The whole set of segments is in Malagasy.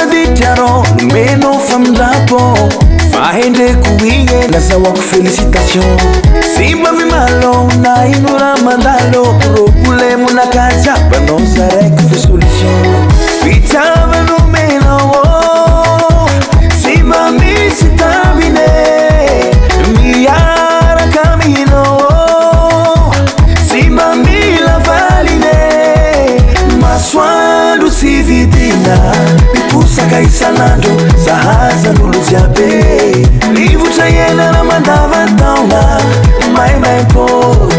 dichiarò meno famlapo Fahende kuinge na zawak felicitation Simba vimalo na inura mandalo Propule muna kaja banosa rek fe solution Vitava no meno Simba misi tabine Miara camino Simba mila valine Maswadu si vidina Pipusa kaisalando Sahaza nuluziabe Livu chayena na mandava tauna Mai po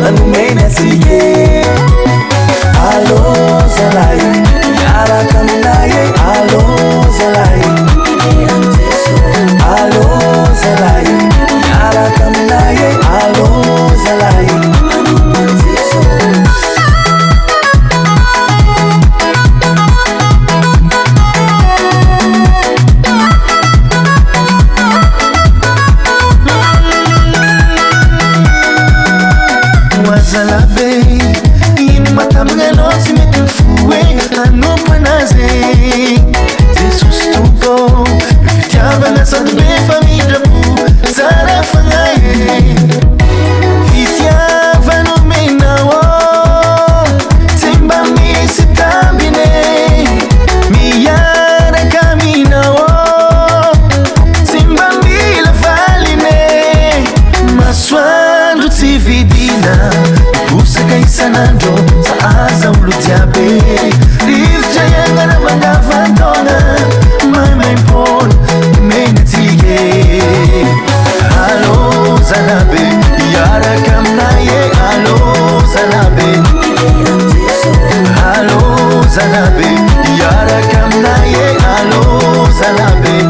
Anumena sige Alo zalai Yara kaminaye Alo zalai Alo zalai Yara kaminaye Alo zalai Wazalabe Inumatamngelo simetufuwe Anupanaze Jesus tuko Bifitiaba na sadme famida pu Zara fangaye Fitiaba no menawo Simba misi tabine Miyara kaminawo Simba mila valine Maswandu tividina Busa kaisanando sa asa ulutiabe Rifja yanga na mandava ndona Mai pon menetige Alo zalabe Yara kamnaye Alo zalabe Alo zalabe Yara kamnaye Alo zalabe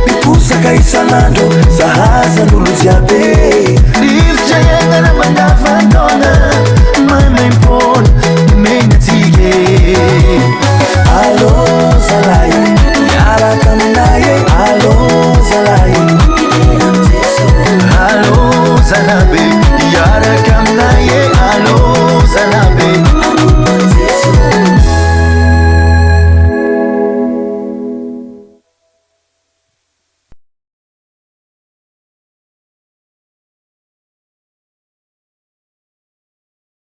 Pipusa kaisalando Sahaza nuluziabe Rifja yanga na mandava ndona Mai pon menetige Alo zalai Yara kaminaye Alo zalai Alo zalabe